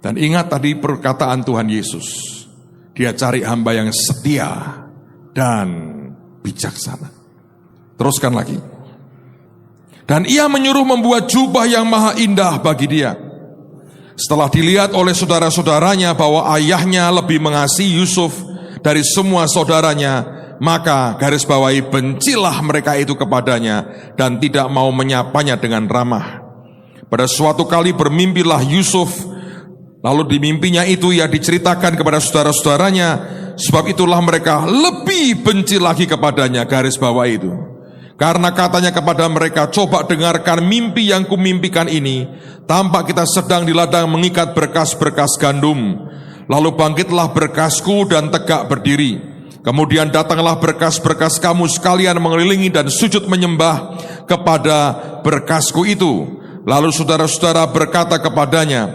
Dan ingat tadi perkataan Tuhan Yesus, Dia cari hamba yang setia dan bijaksana. Teruskan lagi. Dan Ia menyuruh membuat jubah yang maha indah bagi dia. Setelah dilihat oleh saudara-saudaranya bahwa ayahnya lebih mengasihi Yusuf dari semua saudaranya, maka garis bawahi bencilah mereka itu kepadanya dan tidak mau menyapanya dengan ramah. Pada suatu kali bermimpilah Yusuf, lalu di mimpinya itu ia diceritakan kepada saudara-saudaranya, sebab itulah mereka lebih benci lagi kepadanya, garis bawah itu. Karena katanya kepada mereka, coba dengarkan mimpi yang kumimpikan ini. Tampak kita sedang di ladang mengikat berkas-berkas gandum. Lalu bangkitlah berkasku dan tegak berdiri. Kemudian datanglah berkas-berkas kamu sekalian mengelilingi dan sujud menyembah kepada berkasku itu. Lalu saudara-saudara berkata kepadanya,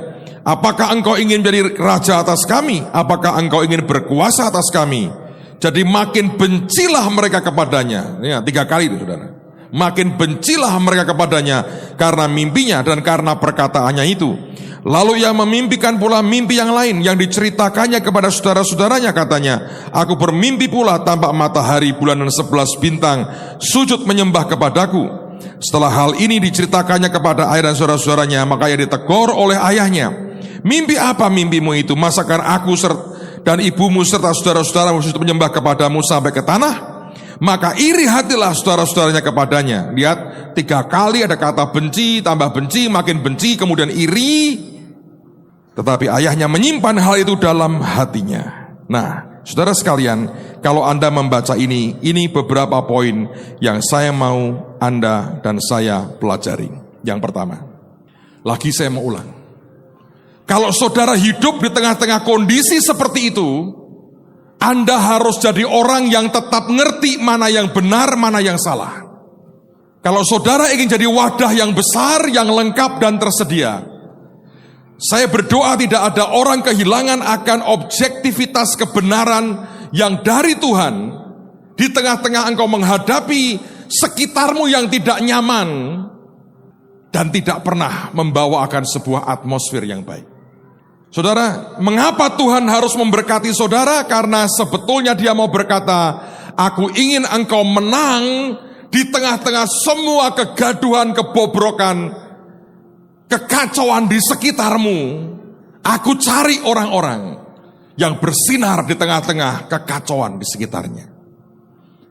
apakah engkau ingin menjadi raja atas kami? Apakah engkau ingin berkuasa atas kami? Jadi makin bencilah mereka kepadanya. Ya, 3 kali itu saudara. Makin bencilah mereka kepadanya karena mimpinya dan karena perkataannya itu. Lalu ia memimpikan pula mimpi yang lain yang diceritakannya kepada saudara-saudaranya, katanya, aku bermimpi pula tampak matahari, bulan dan 11 bintang sujud menyembah kepadaku. Setelah hal ini diceritakannya kepada ayah dan saudara-saudaranya, maka ia ditegur oleh ayahnya. Mimpi apa mimpimu itu? Masakan aku dan ibumu serta saudara-saudaramu sujud menyembah kepadamu sampai ke tanah? Maka iri hatilah saudara-saudaranya kepadanya. Lihat, 3 kali ada kata benci, tambah benci, makin benci, kemudian iri. Tetapi ayahnya menyimpan hal itu dalam hatinya. Nah, saudara sekalian, kalau Anda membaca ini beberapa poin yang saya mau Anda dan saya pelajari. Yang pertama, lagi saya mau ulang. Kalau saudara hidup di tengah-tengah kondisi seperti itu, Anda harus jadi orang yang tetap ngerti mana yang benar, mana yang salah. Kalau saudara ingin jadi wadah yang besar, yang lengkap dan tersedia, saya berdoa tidak ada orang kehilangan akan objektivitas kebenaran yang dari Tuhan. Di tengah-tengah engkau menghadapi sekitarmu yang tidak nyaman dan tidak pernah membawa akan sebuah atmosfer yang baik. Saudara, mengapa Tuhan harus memberkati saudara? Karena sebetulnya Dia mau berkata, aku ingin engkau menang di tengah-tengah semua kegaduhan, kebobrokan, kekacauan di sekitarmu. Aku cari orang-orang yang bersinar di tengah-tengah kekacauan di sekitarnya.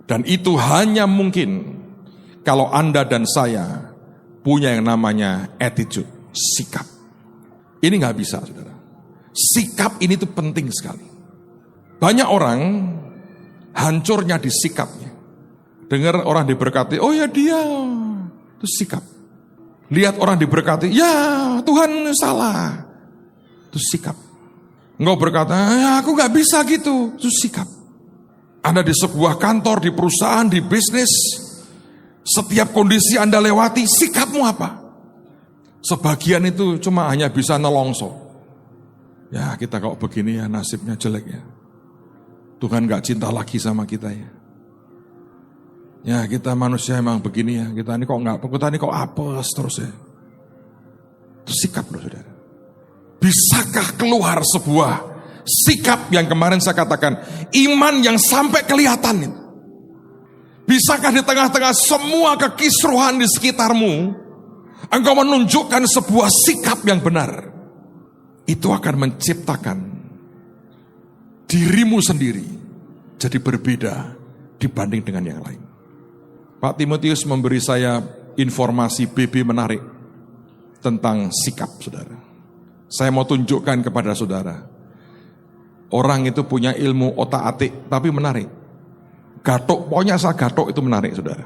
Dan itu hanya mungkin kalau Anda dan saya punya yang namanya attitude, sikap. Ini gak bisa, saudara. Sikap ini tuh penting sekali. Banyak orang hancurnya di sikapnya. Dengar orang diberkati, oh ya dia, itu sikap. Lihat orang diberkati, ya Tuhan salah, itu sikap. Engkau berkata, ya aku gak bisa gitu, itu sikap. Anda di sebuah kantor, di perusahaan, di bisnis, setiap kondisi Anda lewati, sikapmu apa? Sebagian itu cuma hanya bisa nelongso. Ya kita kok begini ya, nasibnya jelek ya. Tuhan gak cinta lagi sama kita ya. Ya kita manusia emang begini ya. Kita ini kok apes terus ya. Itu sikap loh saudara. Bisakah keluar sebuah sikap yang kemarin saya katakan, iman yang sampai kelihatan itu? Bisakah di tengah-tengah semua kekisruhan di sekitarmu, engkau menunjukkan sebuah sikap yang benar? Itu akan menciptakan dirimu sendiri jadi berbeda dibanding dengan yang lain. Pak Timotius memberi saya informasi BB menarik tentang sikap saudara. Saya mau tunjukkan kepada saudara. Orang itu punya ilmu otak-atik tapi menarik. Gatok, pokoknya asal gatok itu menarik saudara.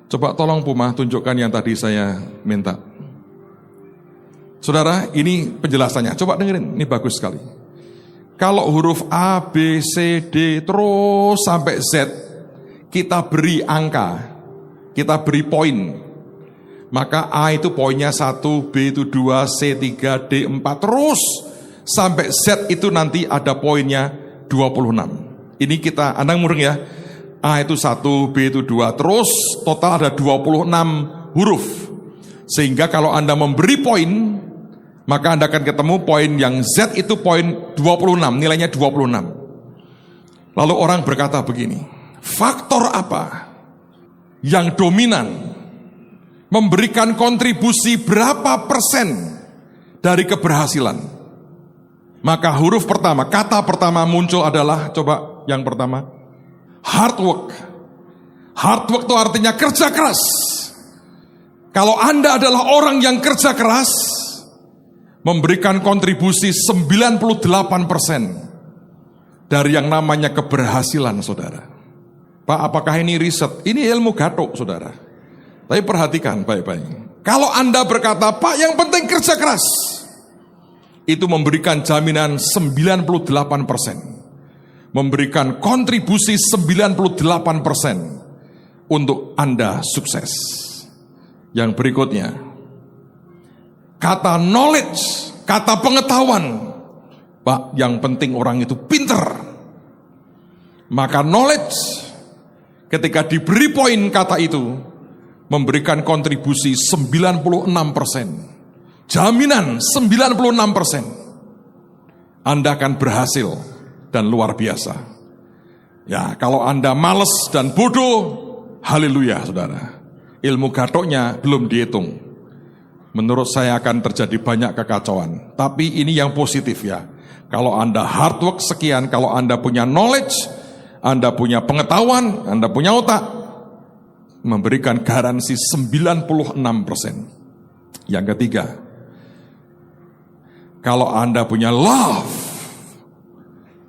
Coba tolong Puma tunjukkan yang tadi saya minta. Saudara, ini penjelasannya. Coba dengerin, ini bagus sekali. Kalau huruf A, B, C, D, terus sampai Z, kita beri angka, kita beri poin. Maka A itu poinnya 1, B itu 2, C 3, D 4, terus sampai Z itu nanti ada poinnya 26. Ini kita, Anda murung ya. A itu 1, B itu 2, terus total ada 26 huruf. Sehingga kalau Anda memberi poin, maka Anda akan ketemu poin yang Z itu poin 26, nilainya 26. Lalu orang berkata begini, faktor apa yang dominan memberikan kontribusi berapa persen dari keberhasilan? Maka huruf pertama, kata pertama muncul adalah, coba yang pertama, hard work. Hard work itu artinya kerja keras. Kalau Anda adalah orang yang kerja keras, memberikan kontribusi 98% dari yang namanya keberhasilan, saudara. Pak, apakah ini riset? Ini ilmu gathuk, saudara. Tapi perhatikan baik-baik. Kalau Anda berkata, Pak, yang penting kerja keras, itu memberikan jaminan 98%. Memberikan kontribusi 98% untuk Anda sukses. Yang berikutnya, kata knowledge, kata pengetahuan. Pak, yang penting orang itu pinter. Maka knowledge, ketika diberi poin kata itu, memberikan kontribusi 96%. Jaminan 96%. Anda akan berhasil dan luar biasa. Ya, kalau Anda malas dan bodoh, haleluya, saudara. Ilmu gathuknya belum dihitung. Menurut saya akan terjadi banyak kekacauan. Tapi ini yang positif ya. Kalau Anda hard work sekian, kalau Anda punya knowledge, Anda punya pengetahuan, Anda punya otak, memberikan garansi 96%. Yang ketiga, kalau Anda punya love,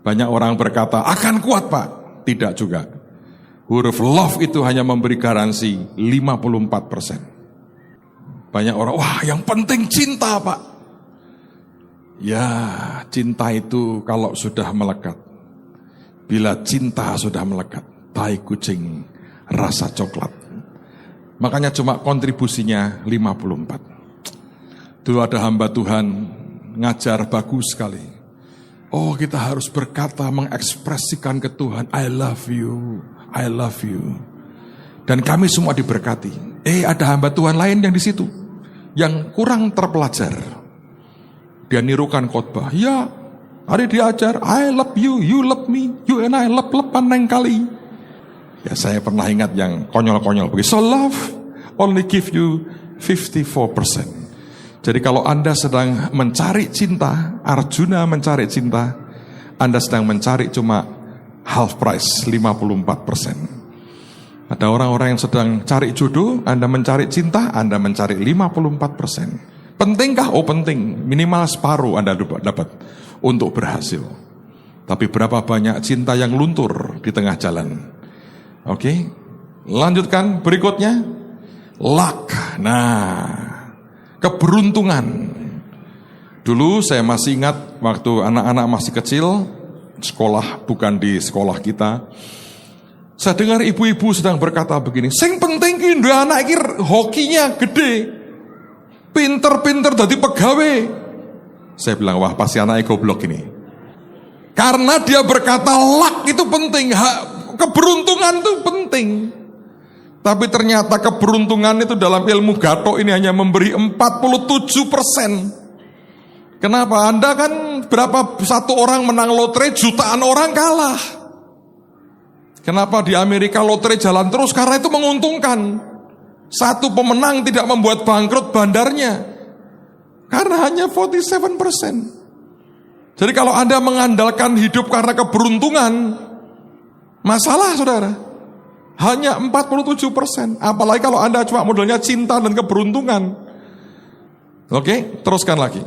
banyak orang berkata, akan kuat Pak. Tidak juga. Huruf love itu hanya memberi garansi 54%. Banyak orang, wah yang penting cinta Pak. Ya, cinta itu kalau sudah melekat. Bila cinta sudah melekat, tai kucing, rasa coklat. Makanya cuma kontribusinya 54. Dulu ada hamba Tuhan, ngajar bagus sekali. Oh, kita harus berkata, mengekspresikan ke Tuhan, I love you, I love you. Dan kami semua diberkati. Ada hamba Tuhan lain yang di situ, yang kurang terpelajar. Dia nirukan khotbah. Ya, ada diajar, I love you, you love me, you and I lep-lepan neng kali. Ya, saya pernah ingat yang konyol-konyol begitu. So love only give you 54%. Jadi kalau Anda sedang mencari cinta, Arjuna mencari cinta, Anda sedang mencari cuma half price, 54%. Ada orang-orang yang sedang cari jodoh, Anda mencari cinta, Anda mencari 54%. Pentingkah? Oh penting, minimal separuh Anda dapat untuk berhasil. Tapi berapa banyak cinta yang luntur di tengah jalan? Oke, lanjutkan berikutnya. Luck. Nah, keberuntungan. Dulu saya masih ingat waktu anak-anak masih kecil, sekolah bukan di sekolah kita. Saya dengar ibu-ibu sedang berkata begini, sing penting ki duwe anak iki hokinya gede. Pinter-pinter dadi pegawai. Saya bilang, wah pasti anaknya goblok ini. Karena dia berkata luck itu penting, keberuntungan itu penting. Tapi ternyata keberuntungan itu dalam ilmu gathuk ini hanya memberi 47%. Kenapa? Anda kan berapa satu orang menang lotre, jutaan orang kalah. Kenapa di Amerika lotre jalan terus? Karena itu menguntungkan. Satu pemenang tidak membuat bangkrut bandarnya. Karena hanya 47%. Jadi kalau Anda mengandalkan hidup karena keberuntungan, masalah saudara. Hanya 47%. Apalagi kalau Anda cuma modalnya cinta dan keberuntungan. Oke, teruskan lagi.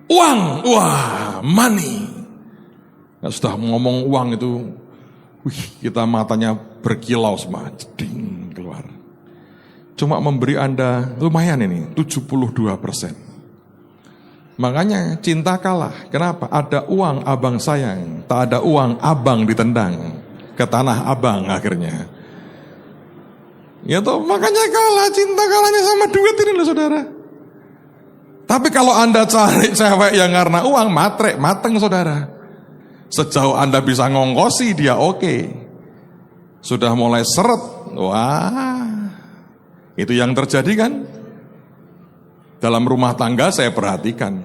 Uang, wah, money. Nah, sudah ngomong uang itu, kita matanya berkilau semua, jeding keluar. Cuma memberi Anda lumayan ini, 72%. Makanya cinta kalah. Kenapa? Ada uang abang sayang, tak ada uang abang ditendang ke tanah abang akhirnya. Ya toh, makanya kalah, cinta kalahnya sama duit ini loh saudara. Tapi kalau Anda cari cewek yang karena uang, matre, mateng saudara. Sejauh Anda bisa ngongkosi dia oke. Sudah mulai seret, wah, itu yang terjadi kan? Dalam rumah tangga saya perhatikan,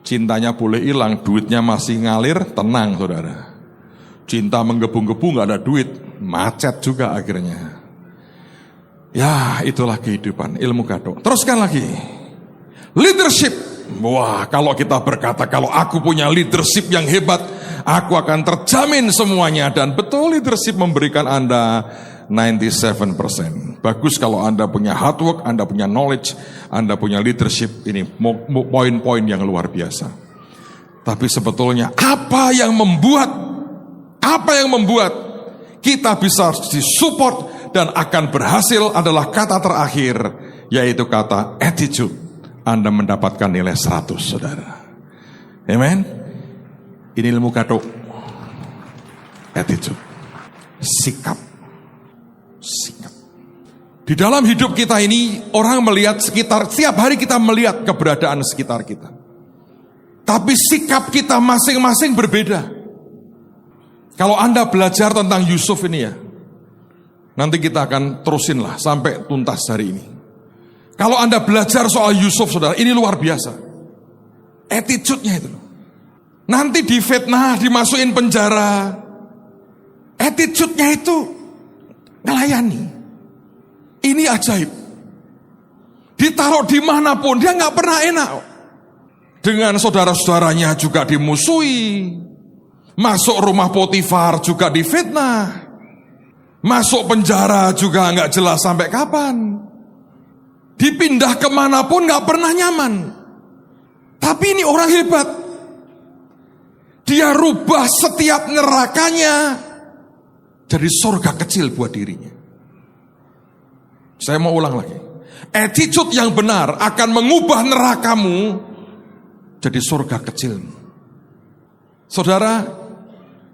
cintanya boleh hilang, duitnya masih ngalir, tenang saudara. Cinta menggebu-gebu gak ada duit, macet juga akhirnya. Ya itulah kehidupan, ilmu gadok. Teruskan lagi. Leadership. Wah, kalau kita berkata, kalau aku punya leadership yang hebat, aku akan terjamin semuanya. Dan betul, leadership memberikan Anda 97%. Bagus kalau Anda punya hard work, Anda punya knowledge, Anda punya leadership. Ini poin-poin yang luar biasa. Tapi sebetulnya apa yang membuat kita bisa disupport dan akan berhasil adalah kata terakhir, yaitu kata attitude. Anda mendapatkan nilai 100, saudara. Amen. Ini ilmu gadok. Attitude. Sikap. Di dalam hidup kita ini, orang melihat sekitar, setiap hari kita melihat keberadaan sekitar kita. Tapi sikap kita masing-masing berbeda. Kalau Anda belajar tentang Yusuf ini ya, nanti kita akan terusin lah sampai tuntas hari ini. Kalau Anda belajar soal Yusuf, saudara, ini luar biasa. Attitude-nya itu. Nanti difitnah, dimasukin penjara. Attitude-nya itu ngelayani. Ini ajaib. Ditaruh dimanapun, dia gak pernah enak. Dengan saudara-saudaranya juga dimusuhi. Masuk rumah Potifar juga difitnah. Masuk penjara juga gak jelas sampai kapan. Dipindah kemanapun gak pernah nyaman. Tapi ini orang hebat. Dia rubah setiap nerakanya jadi surga kecil buat dirinya. Saya mau ulang lagi. Attitude yang benar akan mengubah nerakamu jadi surga kecil. Saudara,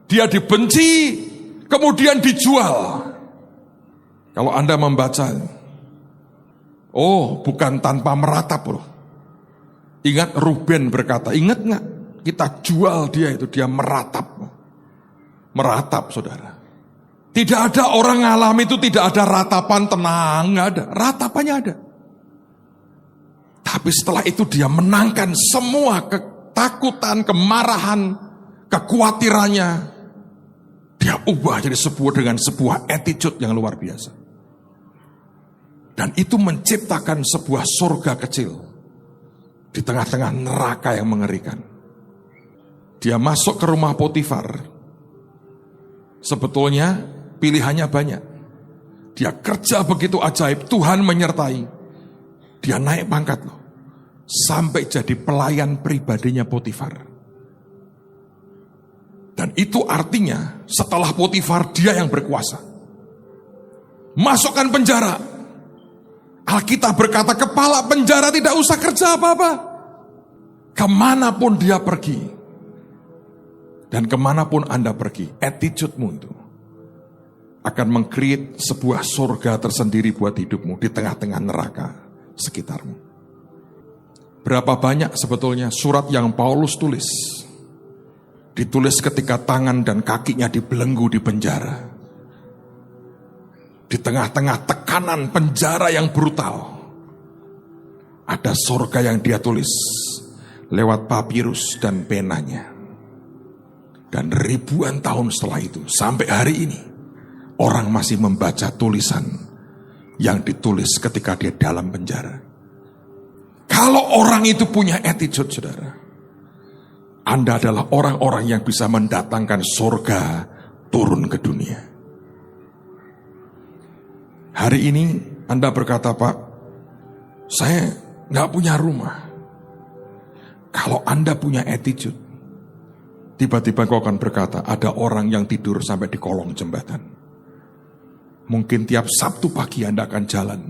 dia dibenci, kemudian dijual. Kalau Anda membaca, oh, bukan tanpa meratap loh. Ingat Ruben berkata, ingat gak? Kita jual dia itu, dia meratap. Meratap, saudara. Tidak ada orang ngalami itu, tidak ada ratapan tenang, gak ada. Ratapannya ada. Tapi setelah itu dia menangkan semua ketakutan, kemarahan, kekhawatirannya. Dia ubah jadi dengan sebuah attitude yang luar biasa. Dan itu menciptakan sebuah surga kecil di tengah-tengah neraka yang mengerikan. Dia masuk ke rumah Potifar. Sebetulnya pilihannya banyak. Dia kerja begitu ajaib, Tuhan menyertai. Dia naik pangkat loh. Sampai jadi pelayan pribadinya Potifar. Dan itu artinya setelah Potifar dia yang berkuasa. Masukkan penjara. Alkitab berkata kepala penjara tidak usah kerja apa-apa. Kemanapun dia pergi. Dan kemanapun Anda pergi, attitude-mu itu akan meng-create sebuah surga tersendiri buat hidupmu di tengah-tengah neraka sekitarmu. Berapa banyak sebetulnya surat yang Paulus tulis. Ditulis ketika tangan dan kakinya dibelenggu di penjara. Di tengah-tengah tekanan penjara yang brutal. Ada surga yang dia tulis lewat papirus dan penanya. Dan ribuan tahun setelah itu, sampai hari ini, orang masih membaca tulisan yang ditulis ketika dia dalam penjara. Kalau orang itu punya attitude, saudara, Anda adalah orang-orang yang bisa mendatangkan surga turun ke dunia. Hari ini Anda berkata, Pak, saya gak punya rumah. Kalau Anda punya attitude, tiba-tiba kau akan berkata, ada orang yang tidur sampai di kolong jembatan. Mungkin tiap Sabtu pagi Anda akan jalan,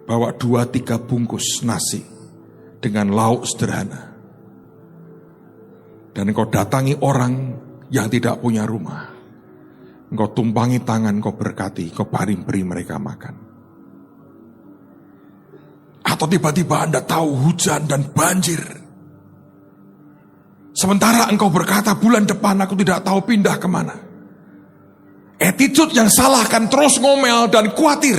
bawa 2-3 bungkus nasi dengan lauk sederhana. Dan engkau datangi orang yang tidak punya rumah. Engkau tumpangi tangan, engkau berkati, engkau beri mereka makan. Atau tiba-tiba Anda tahu hujan dan banjir. Sementara engkau berkata bulan depan aku tidak tahu pindah kemana. Attitude yang salah akan terus ngomel dan khawatir.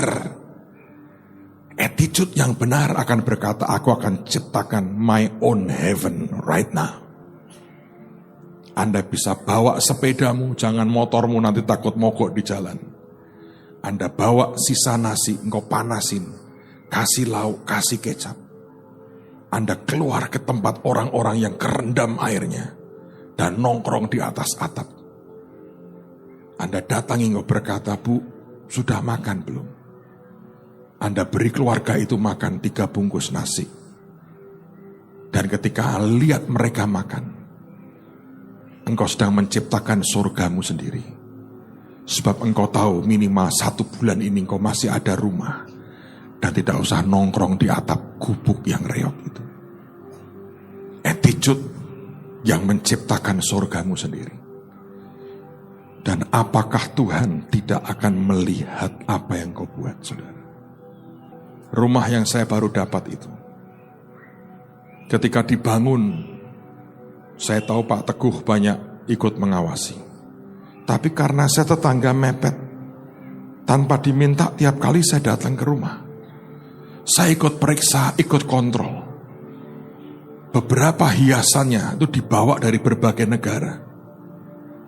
Attitude yang benar akan berkata, aku akan ciptakan my own heaven right now. Anda bisa bawa sepedamu, jangan motormu nanti takut mogok di jalan. Anda bawa sisa nasi, engkau panasin, kasih lauk, kasih kecap. Anda keluar ke tempat orang-orang yang kerendam airnya dan nongkrong di atas atap. Anda datangi, engkau berkata, Bu, sudah makan belum? Anda beri keluarga itu makan 3 bungkus nasi. Dan ketika lihat mereka makan, engkau sedang menciptakan surgamu sendiri. Sebab engkau tahu minimal 1 bulan ini engkau masih ada rumah. Dan tidak usah nongkrong di atap gubuk yang reot itu. Attitude yang menciptakan surgamu sendiri. Dan apakah Tuhan tidak akan melihat apa yang kau buat, saudara? Rumah yang saya baru dapat itu, ketika dibangun, saya tahu Pak Teguh banyak ikut mengawasi. Tapi karena saya tetangga mepet, tanpa diminta tiap kali saya datang ke rumah, saya ikut periksa, ikut kontrol. Beberapa hiasannya itu dibawa dari berbagai negara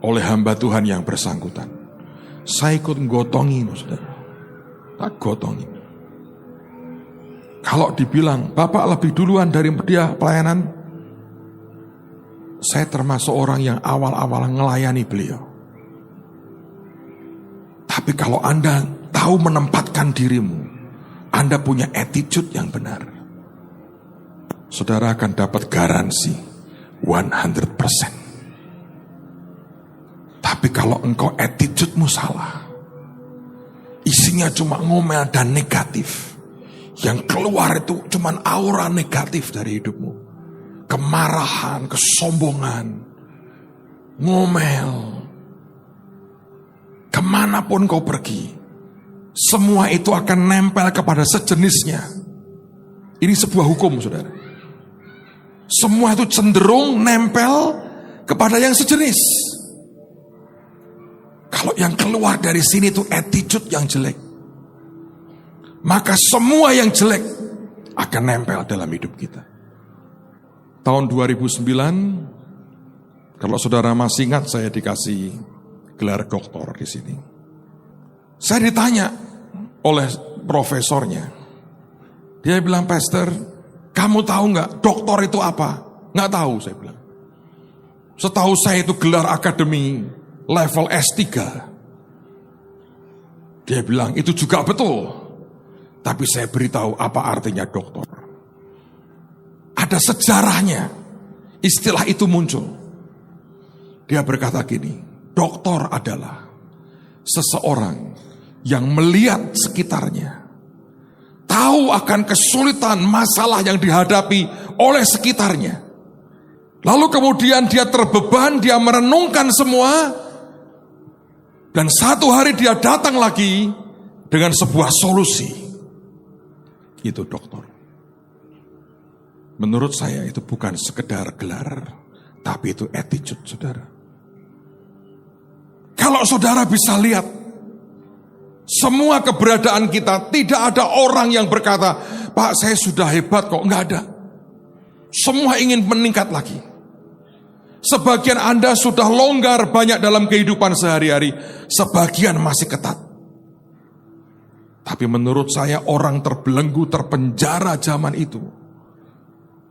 oleh hamba Tuhan yang bersangkutan. Saya ikut gotongi, saudara. Tak gotongi. Kalau dibilang, Bapak lebih duluan dari dia pelayanan, saya termasuk orang yang awal-awal ngelayani beliau. Tapi kalau Anda tahu menempatkan dirimu, Anda punya attitude yang benar, saudara akan dapat garansi 100%. Tapi kalau engkau attitude-mu salah, isinya cuma ngomel dan negatif, yang keluar itu cuma aura negatif dari hidupmu. Kemarahan, kesombongan, ngomel. Kemanapun kau pergi, semua itu akan nempel kepada sejenisnya. Ini sebuah hukum, saudara. Semua itu cenderung nempel kepada yang sejenis. Kalau yang keluar dari sini itu attitude yang jelek, maka semua yang jelek akan nempel dalam hidup kita. Tahun 2009, kalau saudara masih ingat, saya dikasih gelar doktor di sini. Saya ditanya oleh profesornya. Dia bilang, Pastor, kamu tahu nggak doktor itu apa? Nggak tahu, saya bilang. Setahu saya itu gelar akademi level S3. Dia bilang, itu juga betul. Tapi saya beritahu apa artinya doktor. Ada sejarahnya. Istilah itu muncul. Dia berkata gini, doktor adalah seseorang yang melihat sekitarnya, tahu akan kesulitan masalah yang dihadapi oleh sekitarnya. Lalu kemudian dia terbeban, dia merenungkan semua, dan satu hari dia datang lagi dengan sebuah solusi. Itu doktor. Menurut saya itu bukan sekedar gelar, tapi itu attitude, saudara. Kalau saudara bisa lihat, semua keberadaan kita, tidak ada orang yang berkata, Pak, saya sudah hebat kok. Enggak ada. Semua ingin meningkat lagi. Sebagian Anda sudah longgar banyak dalam kehidupan sehari-hari, sebagian masih ketat. Tapi menurut saya orang terbelenggu, terpenjara zaman itu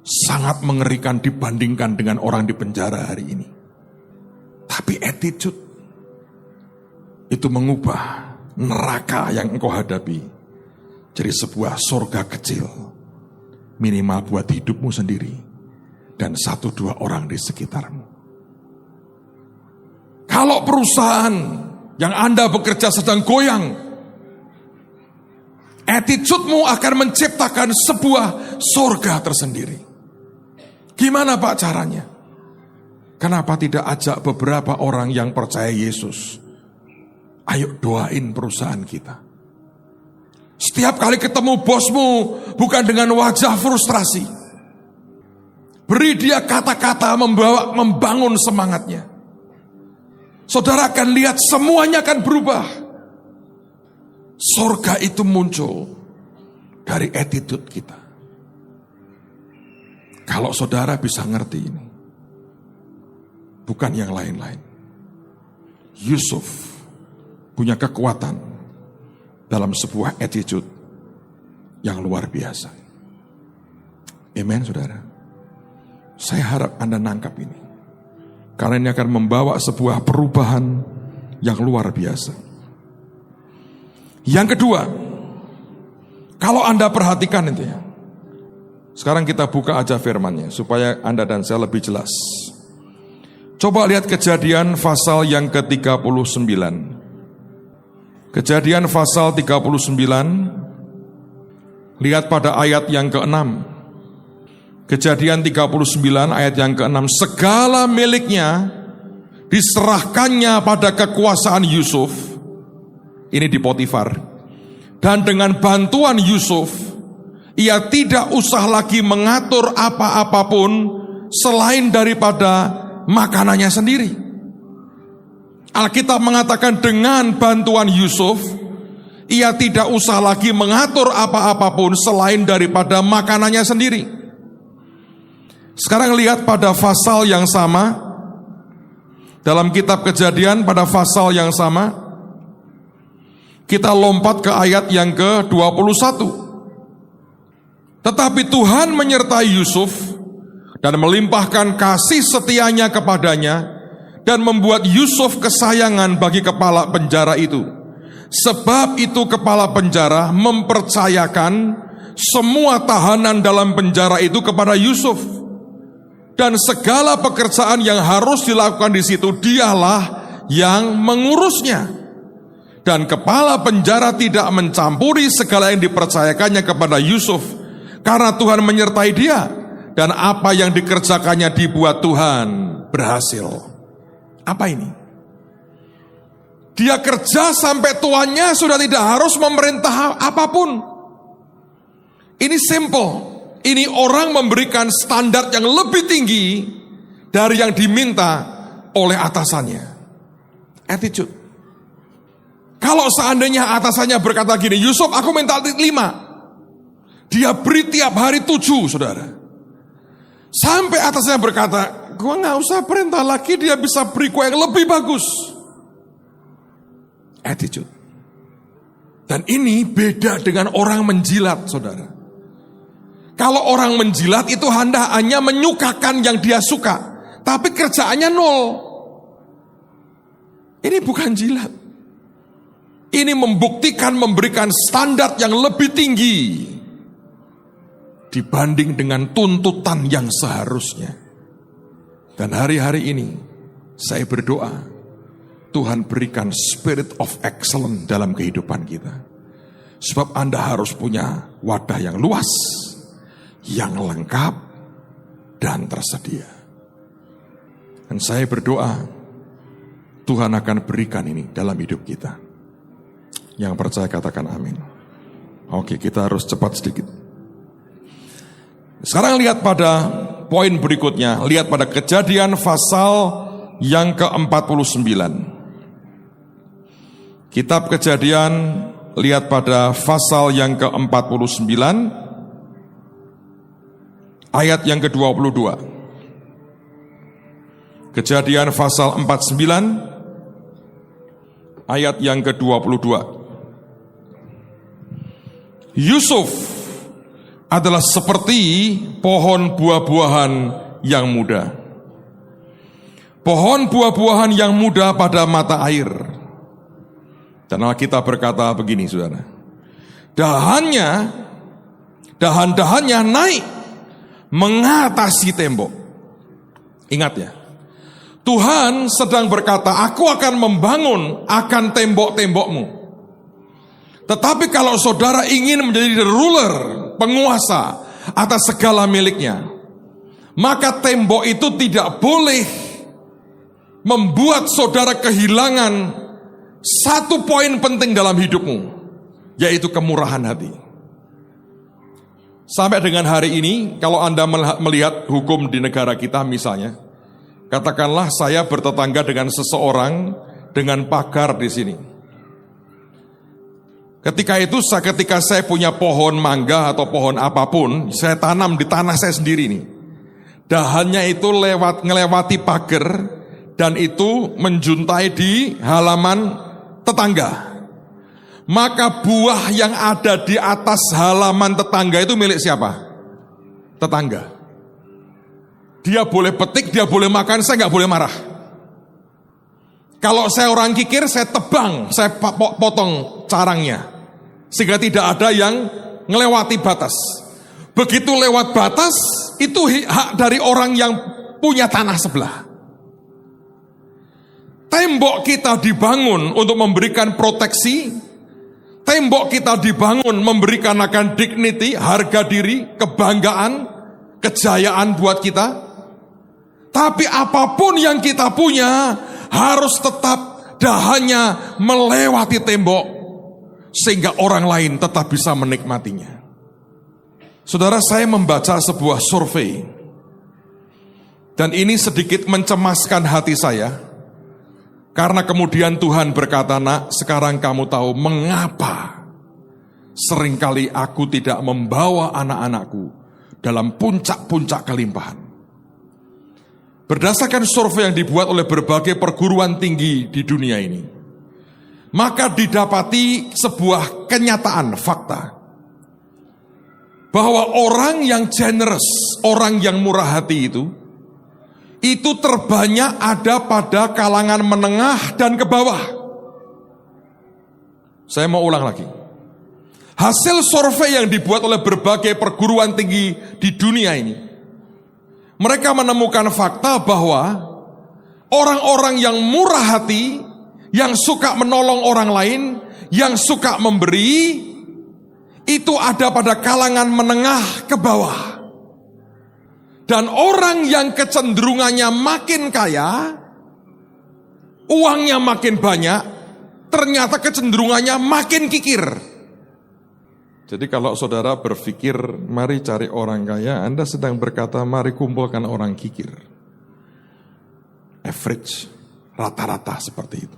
sangat mengerikan dibandingkan dengan orang di penjara hari ini. Tapi attitude itu mengubah neraka yang engkau hadapi jadi sebuah surga kecil, minimal buat hidupmu sendiri dan 1-2 orang di sekitarmu. Kalau perusahaan yang Anda bekerja sedang goyang, attitude-mu akan menciptakan sebuah surga tersendiri. Gimana Pak caranya? Kenapa tidak ajak beberapa orang yang percaya Yesus? Ayo doain perusahaan kita. Setiap kali ketemu bosmu, bukan dengan wajah frustrasi. Beri dia kata-kata membangun semangatnya. Saudara akan lihat semuanya akan berubah. Surga itu muncul dari attitude kita. Kalau saudara bisa ngerti ini, bukan yang lain-lain. Yusuf punya kekuatan dalam sebuah attitude yang luar biasa. Amen, saudara. Saya harap Anda nangkap ini, karena ini akan membawa sebuah perubahan yang luar biasa. Yang kedua, kalau Anda perhatikan itu ya, sekarang kita buka aja firman-Nya supaya Anda dan saya lebih jelas. Coba lihat Kejadian pasal yang ke-39. Kejadian pasal 39, lihat pada ayat yang ke-6. Kejadian 39 ayat yang ke-6. Segala miliknya diserahkannya pada kekuasaan Yusuf. Ini di Potifar. Dan dengan bantuan Yusuf, ia tidak usah lagi mengatur apa-apapun selain daripada makanannya sendiri. Alkitab mengatakan dengan bantuan Yusuf, ia tidak usah lagi mengatur apa-apapun selain daripada makanannya sendiri. Sekarang lihat pada pasal yang sama, dalam kitab Kejadian pada pasal yang sama, kita lompat ke ayat yang ke-21. Tetapi Tuhan menyertai Yusuf dan melimpahkan kasih setianya kepadanya dan membuat Yusuf kesayangan bagi kepala penjara itu. Sebab itu kepala penjara mempercayakan semua tahanan dalam penjara itu kepada Yusuf. Dan segala pekerjaan yang harus dilakukan di situ dialah yang mengurusnya. Dan kepala penjara tidak mencampuri segala yang dipercayakannya kepada Yusuf, karena Tuhan menyertai dia, dan apa yang dikerjakannya dibuat Tuhan berhasil. Apa ini? Dia kerja sampai tuannya sudah tidak harus memerintah apapun. Ini simple. Ini orang memberikan standar yang lebih tinggi dari yang diminta oleh atasannya. Attitude. Kalau seandainya atasannya berkata gini, Yusuf aku minta 5. Dia beri tiap hari 7, saudara. Sampai atasnya berkata, gua gak usah perintah lagi, dia bisa beri gua yang lebih bagus. Attitude. Dan ini beda dengan orang menjilat, saudara. Kalau orang menjilat itu hanya menyukakan yang dia suka, tapi kerjaannya 0. Ini bukan jilat. Ini membuktikan memberikan standar yang lebih tinggi dibanding dengan tuntutan yang seharusnya. Dan hari-hari ini saya berdoa, Tuhan berikan spirit of excellence dalam kehidupan kita. Sebab Anda harus punya wadah yang luas, yang lengkap, dan tersedia. Dan saya berdoa, Tuhan akan berikan ini dalam hidup kita. Yang percaya katakan amin. Oke, kita harus cepat sedikit. Sekarang lihat pada poin berikutnya. Lihat pada Kejadian pasal yang ke-49. Kitab Kejadian, lihat pada pasal yang ke-49, ayat yang ke-22. Kejadian pasal 49, ayat yang ke-22. Yusuf adalah seperti pohon buah-buahan yang muda. Pohon buah-buahan yang muda pada mata air. Dan Alkitab berkata begini, saudara. Dahan-dahannya naik mengatasi tembok. Ingat ya, Tuhan sedang berkata, aku akan membangun akan tembok-tembokmu. Tetapi kalau saudara ingin menjadi the ruler, penguasa atas segala miliknya, maka tembok itu tidak boleh membuat saudara kehilangan satu poin penting dalam hidupmu, yaitu kemurahan hati. Sampai dengan hari ini, kalau Anda melihat hukum di negara kita misalnya, katakanlah saya bertetangga dengan seseorang dengan pagar di sini. Ketika saya punya pohon mangga atau pohon apapun, saya tanam di tanah saya sendiri nih. Dahannya itu ngelewati pagar dan itu menjuntai di halaman tetangga. Maka buah yang ada di atas halaman tetangga itu milik siapa? Tetangga. Dia boleh petik, dia boleh makan, saya nggak boleh marah. Kalau saya orang kikir, saya tebang, saya potong carangnya. Sehingga tidak ada yang ngelewati batas. Begitu lewat batas, itu hak dari orang yang punya tanah sebelah. Tembok kita dibangun untuk memberikan proteksi. Tembok kita dibangun memberikan akan dignity, harga diri, kebanggaan, kejayaan buat kita. Tapi apapun yang kita punya, harus tetap dahannya melewati tembok, sehingga orang lain tetap bisa menikmatinya. Saudara, saya membaca sebuah survei, dan ini sedikit mencemaskan hati saya, karena kemudian Tuhan berkata, "Nak, sekarang kamu tahu mengapa seringkali aku tidak membawa anak-anakku dalam puncak-puncak kelimpahan." Berdasarkan survei yang dibuat oleh berbagai perguruan tinggi di dunia ini, maka didapati sebuah kenyataan, fakta, bahwa orang yang generous, orang yang murah hati itu terbanyak ada pada kalangan menengah dan ke bawah. Saya mau ulang lagi. Hasil survei yang dibuat oleh berbagai perguruan tinggi di dunia ini, mereka menemukan fakta bahwa orang-orang yang murah hati, yang suka menolong orang lain, yang suka memberi, itu ada pada kalangan menengah ke bawah. Dan orang yang kecenderungannya makin kaya, uangnya makin banyak, ternyata kecenderungannya makin kikir. Jadi kalau saudara berpikir, mari cari orang kaya, Anda sedang berkata, mari kumpulkan orang kikir. Average, rata-rata seperti itu.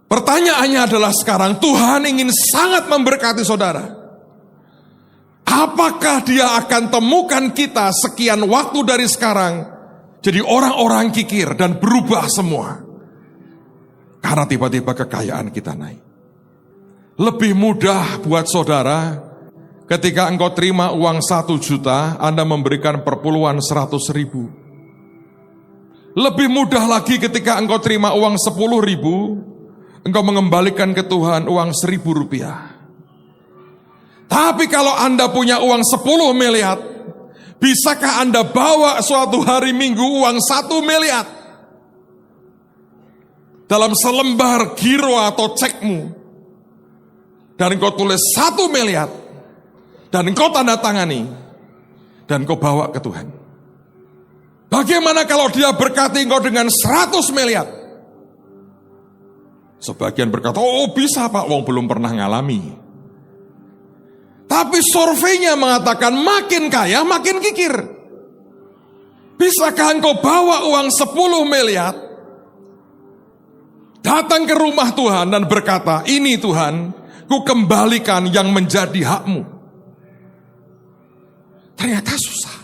Pertanyaannya adalah sekarang, Tuhan ingin sangat memberkati saudara. Apakah Dia akan temukan kita sekian waktu dari sekarang jadi orang-orang kikir dan berubah semua? Karena tiba-tiba kekayaan kita naik. Lebih mudah buat saudara ketika engkau terima uang 1 juta, Anda memberikan perpuluhan 100.000. Lebih mudah lagi ketika engkau terima uang 10.000, engkau mengembalikan ke Tuhan uang 1.000 rupiah. Tapi kalau Anda punya uang 10 miliar, bisakah Anda bawa suatu hari Minggu uang 1 miliar dalam selembar giro atau cekmu? Dan engkau tulis 1 miliar, dan engkau tanda tangani, dan engkau bawa ke Tuhan. Bagaimana kalau Dia berkati engkau dengan 100 miliar? Sebagian berkata, oh bisa Pak, wong belum pernah ngalami. Tapi surveinya mengatakan makin kaya makin kikir. Bisakah engkau bawa uang 10 miliar, datang ke rumah Tuhan dan berkata, ini Tuhan, ku kembalikan yang menjadi hakmu. Ternyata susah.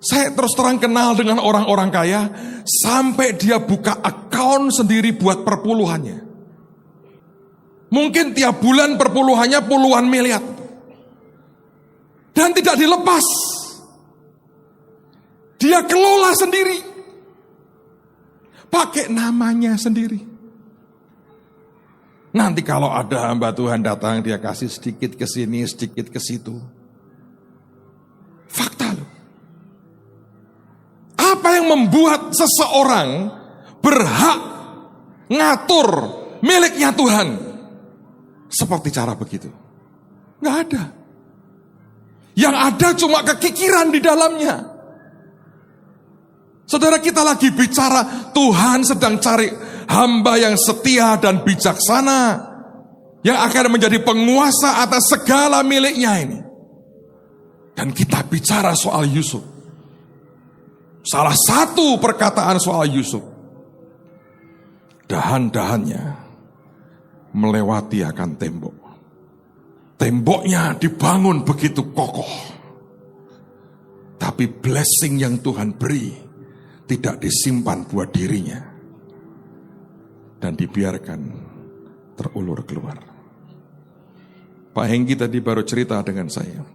Saya terus terang kenal dengan orang-orang kaya, sampai dia buka akun sendiri buat perpuluhannya. Mungkin tiap bulan perpuluhannya puluhan miliar. Dan tidak dilepas. Dia kelola sendiri. Pakai namanya sendiri. Nanti kalau ada hamba Tuhan datang, dia kasih sedikit ke sini, sedikit ke situ. Fakta loh. Apa yang membuat seseorang berhak ngatur miliknya Tuhan seperti cara begitu? Nggak ada. Yang ada cuma kekikiran di dalamnya. Saudara, kita lagi bicara Tuhan sedang cari hamba yang setia dan bijaksana, yang akan menjadi penguasa atas segala miliknya ini. Dan kita bicara soal Yusuf. Salah satu perkataan soal Yusuf, dahan-dahannya melewati akan tembok. Temboknya dibangun begitu kokoh. Tapi blessing yang Tuhan beri tidak disimpan buat dirinya. Dan dibiarkan terulur keluar. Pak Hengki tadi baru cerita dengan saya.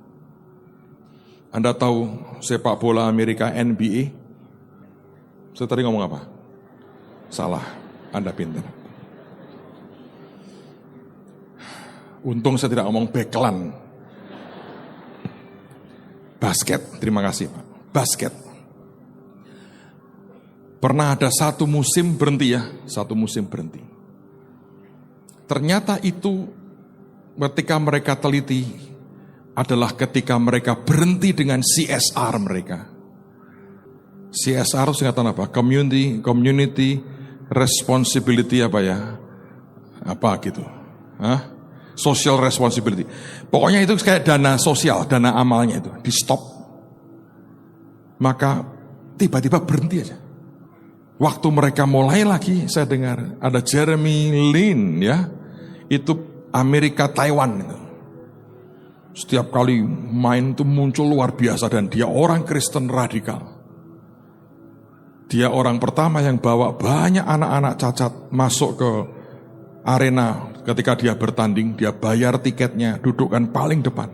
Anda tahu sepak bola Amerika NBA? Saya tadi ngomong apa? Salah, Anda pintar. Untung saya tidak ngomong backland. Basket, terima kasih Pak. Basket. Pernah ada satu musim berhenti ya, satu musim berhenti. Ternyata itu ketika mereka teliti adalah ketika mereka berhenti dengan CSR mereka. CSR singkatan apa? Community responsibility apa ya? Apa gitu? Hah? Social responsibility. Pokoknya itu kayak dana sosial, dana amalnya itu di stop. Maka tiba-tiba berhenti aja. Waktu mereka mulai lagi, saya dengar ada Jeremy Lin ya, itu Amerika Taiwan itu. Setiap kali main itu muncul luar biasa dan dia orang Kristen radikal. Dia orang pertama yang bawa banyak anak-anak cacat masuk ke arena. Ketika dia bertanding, dia bayar tiketnya, dudukkan paling depan.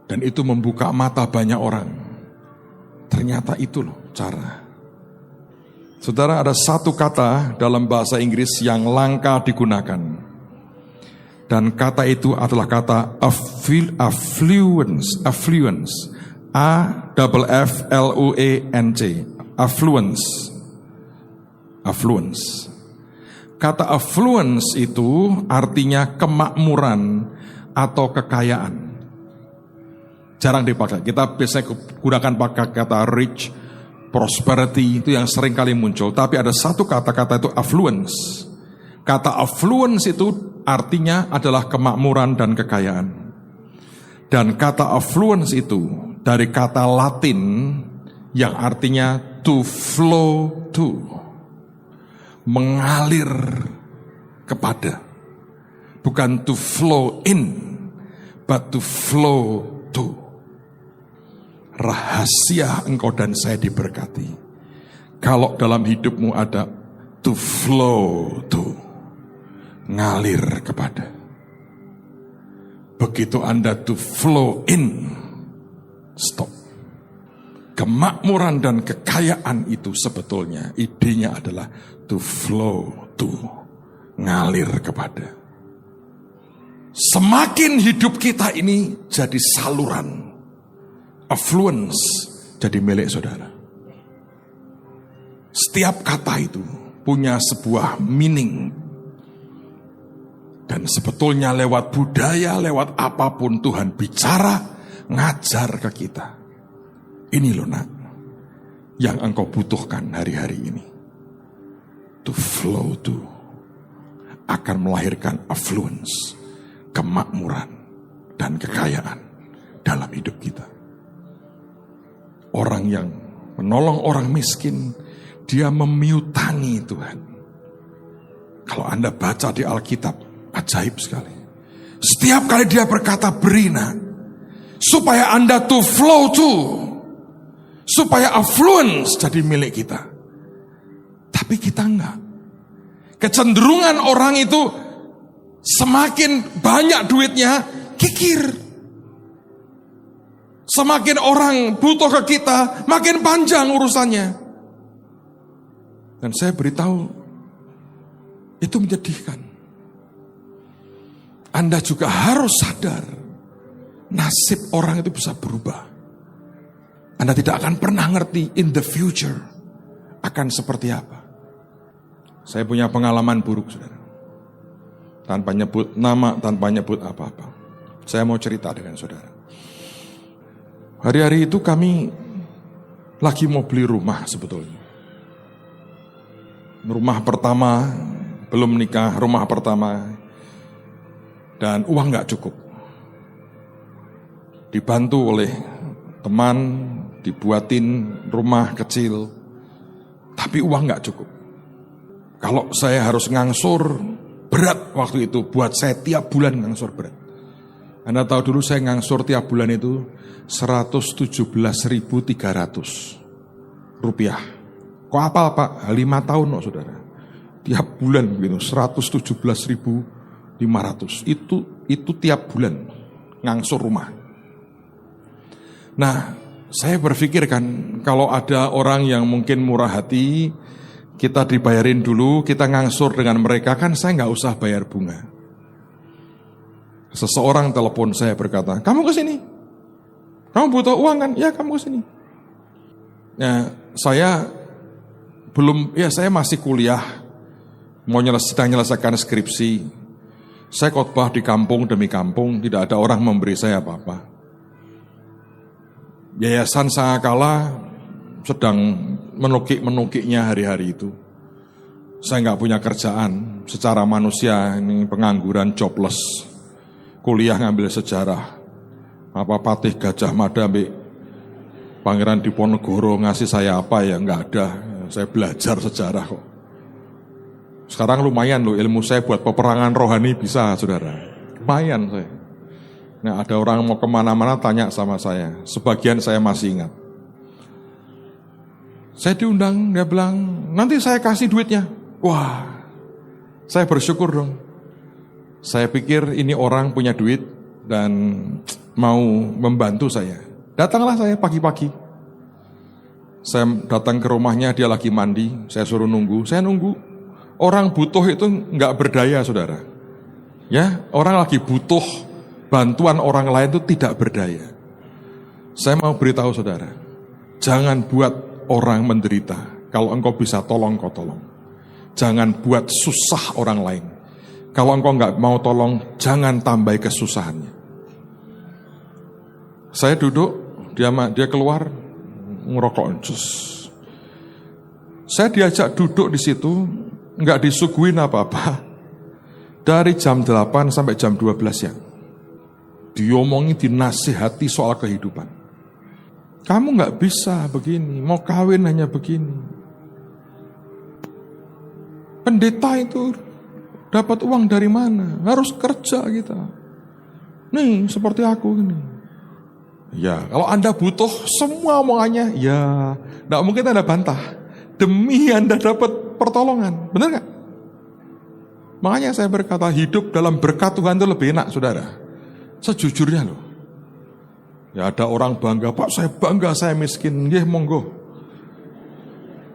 Dan itu membuka mata banyak orang. Ternyata itu loh cara. Saudara, ada satu kata dalam bahasa Inggris yang langka digunakan. Dan kata itu adalah kata affluence. A-F-F-L-U-E-N-C. Affluence. Kata affluence itu artinya kemakmuran atau kekayaan. Jarang dipakai. Kita biasanya gunakan pakai kata rich, prosperity, itu yang sering kali muncul. Tapi ada satu kata-kata itu affluence. Kata affluence itu artinya adalah kemakmuran dan kekayaan. Dan kata affluence itu dari kata Latin yang artinya to flow to. Mengalir kepada. Bukan to flow in, but to flow to. Rahasia engkau dan saya diberkati. Kalau dalam hidupmu ada to flow to. Ngalir kepada. Begitu Anda to flow in, stop. Kemakmuran dan kekayaan itu sebetulnya idenya adalah to flow to, ngalir kepada. Semakin hidup kita ini jadi saluran, affluence jadi milik saudara. Setiap kata itu punya sebuah meaning. Dan sebetulnya lewat budaya, lewat apapun Tuhan bicara, ngajar ke kita. Ini loh nak, yang engkau butuhkan hari-hari ini. To flow to, akan melahirkan affluence, kemakmuran, dan kekayaan dalam hidup kita. Orang yang menolong orang miskin, dia memiutangi Tuhan. Kalau Anda baca di Alkitab, ajaib sekali. Setiap kali dia berkata beri nak, supaya Anda to flow to, supaya affluence jadi milik kita. Tapi kita enggak. Kecenderungan orang itu semakin banyak duitnya, kikir. Semakin orang butuh ke kita, makin panjang urusannya. Dan saya beritahu, itu menyedihkan. Anda juga harus sadar, nasib orang itu bisa berubah. Anda tidak akan pernah ngerti in the future akan seperti apa. Saya punya pengalaman buruk, saudara. Tanpa nyebut nama, tanpa nyebut apa-apa. Saya mau cerita dengan saudara. Hari-hari itu kami lagi mau beli rumah sebetulnya. Rumah pertama, belum nikah, rumah pertama. Dan uang gak cukup. Dibantu oleh teman, dibuatin rumah kecil, tapi uang gak cukup. Kalau saya harus ngangsur berat waktu itu buat saya tiap bulan ngangsur berat. Anda tahu dulu saya ngangsur tiap bulan itu 117.300 rupiah. Kok apal Pak? 5 tahun kok saudara. Tiap bulan begitu 117.500. Itu tiap bulan ngangsur rumah. Nah, saya berpikir kan kalau ada orang yang mungkin murah hati, kita dibayarin dulu, kita ngangsur dengan mereka, kan saya nggak usah bayar bunga. Seseorang telepon saya berkata, kamu ke sini? Kamu butuh uang kan? Ya, kamu ke sini. Nah, saya masih kuliah, sedang menyelesaikan skripsi. Saya khotbah di kampung demi kampung, tidak ada orang memberi saya apa-apa. Yayasan Sangakala sedang menukiknya hari-hari itu. Saya nggak punya kerjaan, secara manusia ini pengangguran, jobless. Kuliah ngambil sejarah, Patih Gajah Mada ambil Pangeran Diponegoro ngasih saya apa ya, nggak ada. Saya belajar sejarah kok. Sekarang lumayan loh ilmu saya buat peperangan rohani bisa saudara. Lumayan saya. Nah ada orang mau kemana-mana tanya sama saya. Sebagian saya masih ingat. Saya diundang, dia bilang nanti saya kasih duitnya. Wah, saya bersyukur dong. Saya pikir ini orang punya duit dan mau membantu saya. Datanglah saya pagi-pagi. Saya datang ke rumahnya, dia lagi mandi. Saya suruh nunggu, saya nunggu. Orang butuh itu nggak berdaya, saudara. Ya, orang lagi butuh bantuan orang lain itu tidak berdaya. Saya mau beritahu saudara, jangan buat orang menderita. Kalau engkau bisa tolong, kau tolong. Jangan buat susah orang lain. Kalau engkau nggak mau tolong, jangan tambah kesusahannya. Saya duduk, dia keluar ngerokok jus. Saya diajak duduk di situ, nggak disuguhin apa-apa. Dari jam 8 sampai jam 12 siang. Diomongin, dinasihati soal kehidupan. Kamu nggak bisa begini, mau kawin hanya begini. Pendeta itu dapat uang dari mana? Harus kerja kita. Nih, seperti aku ini. Ya, kalau Anda butuh semua omongannya, ya, nggak mungkin Anda bantah. Demi Anda dapat pertolongan, benar nggak? Makanya saya berkata hidup dalam berkat Tuhan itu lebih enak, saudara. Sejujurnya loh. Ya ada orang bangga, Pak saya bangga saya miskin. Ya monggo.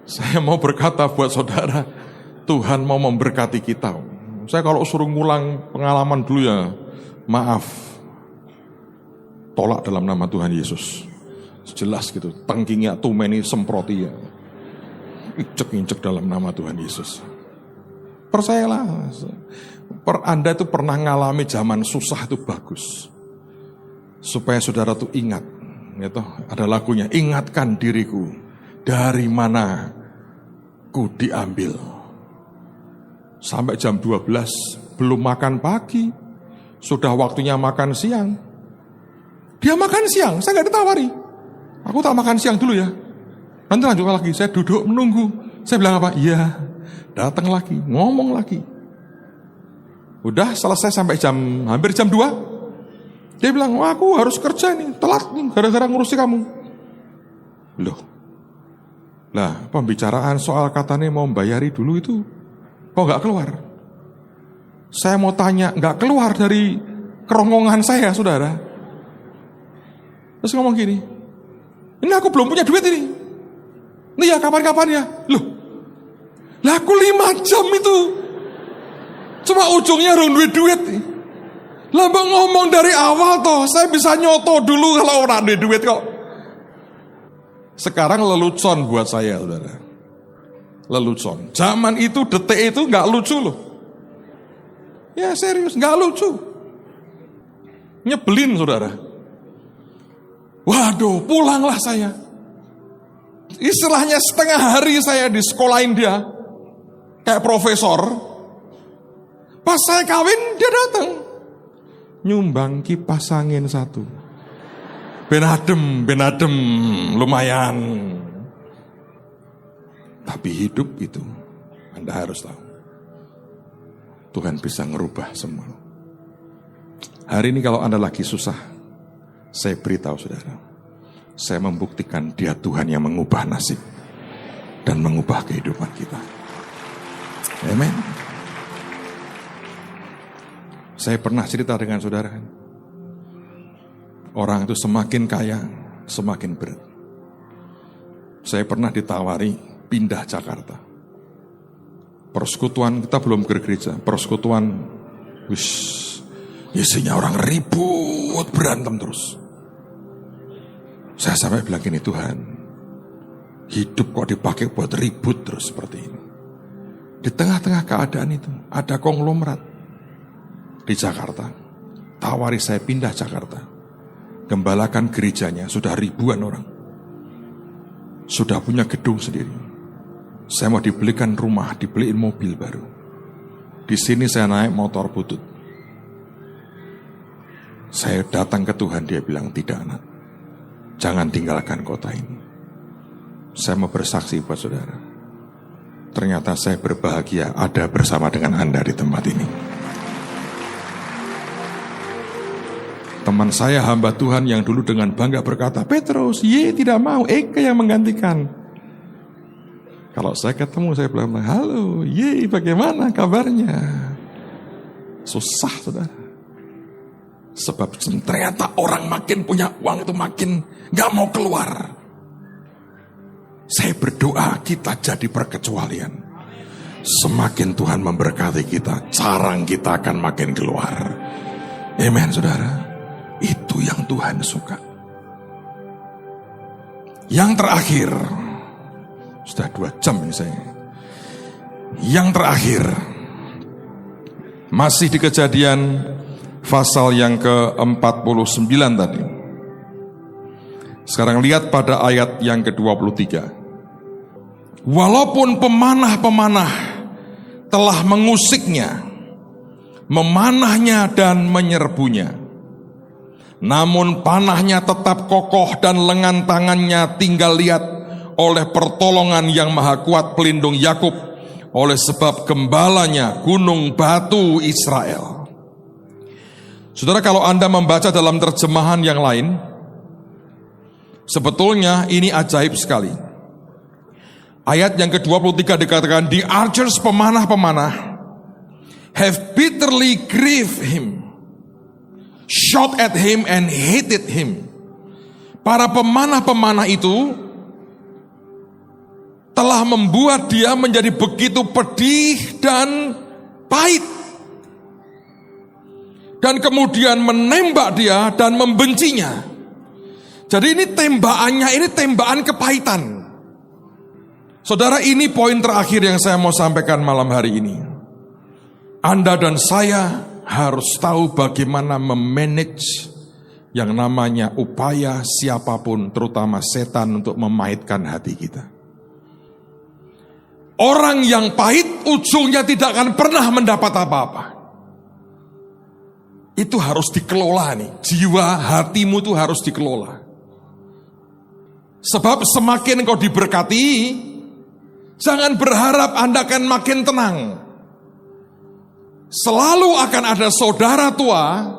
Saya mau berkata buat saudara, Tuhan mau memberkati kita. Saya kalau suruh ngulang pengalaman dulu ya, maaf. Tolak dalam nama Tuhan Yesus. Jelas gitu, tangkingnya tumeni semproti ya. Injek-injek dalam nama Tuhan Yesus. Percayalah, Anda itu pernah ngalami zaman susah itu bagus. Supaya saudara tuh ingat, gitu, ada lagunya, ingatkan diriku dari mana ku diambil. Sampai jam 12 belum makan pagi, sudah waktunya makan siang. Dia makan siang, saya gak ditawari. Aku tak makan siang dulu ya. Nanti lanjut lagi, saya duduk menunggu. Saya bilang apa? Iya, datang lagi, ngomong lagi. Udah selesai sampai hampir jam 2. Dia bilang, wah aku harus kerja nih, telat nih, gara-gara ngurusi kamu. Loh, lah pembicaraan soal katanya mau membayari dulu itu, kok gak keluar? Saya mau tanya, gak keluar dari kerongkongan saya, saudara. Terus ngomong gini, ini aku belum punya duit ini. Ini ya kapan-kapan ya. Loh, lah aku 5 jam itu, cuma ujungnya rong duit. Lah bang ngomong dari awal toh, saya bisa nyoto dulu kalau orang duit kok. Sekarang lelucon buat saya, saudara. Lelucon. Zaman itu detik itu nggak lucu loh. Ya serius, nggak lucu. Nyebelin, saudara. Waduh, pulanglah saya. Istilahnya setengah hari saya disekolahin dia, kayak profesor. Pas saya kawin dia datang. Nyumbang kipas angin 1. Ben adem, lumayan. Tapi hidup itu, Anda harus tahu. Tuhan bisa ngerubah semua. Hari ini kalau Anda lagi susah, saya beritahu saudara, saya membuktikan Dia Tuhan yang mengubah nasib dan mengubah kehidupan kita. Amen. Saya pernah cerita dengan saudara, orang itu semakin kaya, semakin berat. Saya pernah ditawari pindah Jakarta. Persekutuan kita belum ke gereja, persekutuan isinya orang ribut, berantem terus. Saya sampai bilang gini, Tuhan, hidup kok dipakai buat ribut terus seperti ini. Di tengah-tengah keadaan itu ada konglomerat di Jakarta, tawari saya pindah Jakarta. Gembalakan gerejanya sudah ribuan orang, sudah punya gedung sendiri. Saya mau dibelikan rumah, dibeliin mobil baru. Di sini saya naik motor butut. Saya datang ke Tuhan, Dia bilang, tidak nak, jangan tinggalkan kota ini. Saya mau bersaksi buat saudara, ternyata saya berbahagia ada bersama dengan Anda di tempat ini. Teman saya hamba Tuhan yang dulu dengan bangga berkata, Petrus, tidak mau, Eka yang menggantikan. Kalau saya ketemu, saya bilang, halo, bagaimana kabarnya? Susah saudara. Sebab ternyata orang makin punya uang itu makin gak mau keluar. Saya berdoa kita jadi perkecualian. Semakin Tuhan memberkati kita, carang kita akan makin keluar. Amen saudara. Itu yang Tuhan suka. Yang terakhir, sudah 2 jam ini saya. Yang terakhir, masih di Kejadian pasal yang ke-49 tadi. Sekarang lihat pada ayat yang ke-23. Walaupun pemanah-pemanah telah mengusiknya, memanahnya dan menyerbunya, namun panahnya tetap kokoh dan lengan tangannya tinggal lihat oleh pertolongan yang maha kuat pelindung Yakub, oleh sebab gembalanya gunung batu Israel. Saudara, kalau Anda membaca dalam terjemahan yang lain, sebetulnya ini ajaib sekali. Ayat yang ke-23 dikatakan, the archers, pemanah-pemanah, have bitterly grieved him, shot at him and hated him. Para pemanah-pemanah itu telah membuat dia menjadi begitu pedih dan pahit. Dan kemudian menembak dia dan membencinya. Jadi ini tembakannya, ini tembakan kepahitan. Saudara, ini poin terakhir yang saya mau sampaikan malam hari ini. Anda dan saya harus tahu bagaimana memanage yang namanya upaya siapapun, terutama setan, untuk memahitkan hati kita. Orang yang pahit ujungnya tidak akan pernah mendapat apa-apa. Itu harus dikelola nih, jiwa hatimu itu harus dikelola. Sebab semakin kau diberkati, jangan berharap Anda akan makin tenang. Selalu akan ada saudara tua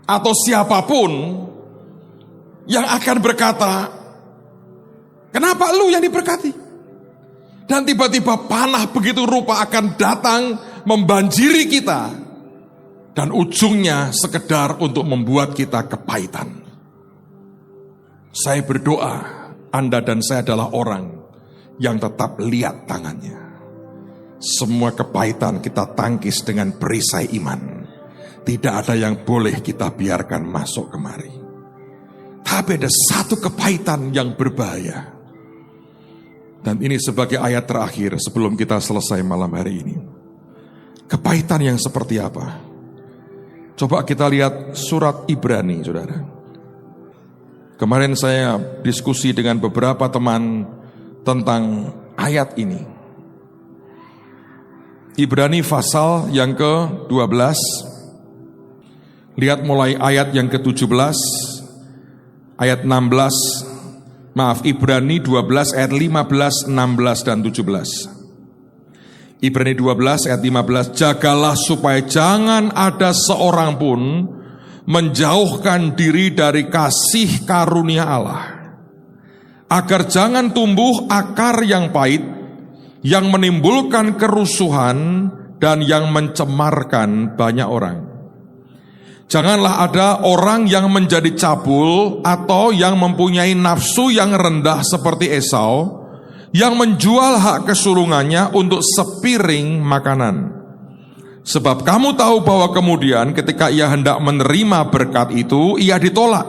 atau siapapun yang akan berkata, kenapa lu yang diberkati? Dan tiba-tiba panah begitu rupa akan datang membanjiri kita. Dan ujungnya sekedar untuk membuat kita kepahitan. Saya berdoa, Anda dan saya adalah orang yang tetap lihat tangannya. Semua kepahitan kita tangkis dengan perisai iman. Tidak ada yang boleh kita biarkan masuk kemari. Tapi ada satu kepahitan yang berbahaya. Dan ini sebagai ayat terakhir sebelum kita selesai malam hari ini. Kepahitan yang seperti apa? Coba kita lihat surat Ibrani, saudara. Kemarin saya diskusi dengan beberapa teman tentang ayat ini. Ibrani pasal yang ke-12. Lihat mulai ayat yang ke-17, ayat 16, Ibrani 12 ayat 15, 16 dan 17. Ibrani 12 ayat 15, jagalah supaya jangan ada seorang pun menjauhkan diri dari kasih karunia Allah, agar jangan tumbuh akar yang pahit, yang menimbulkan kerusuhan dan yang mencemarkan banyak orang. Janganlah ada orang yang menjadi cabul atau yang mempunyai nafsu yang rendah seperti Esau, yang menjual hak kesulungannya untuk sepiring makanan. Sebab kamu tahu bahwa kemudian ketika ia hendak menerima berkat itu, ia ditolak.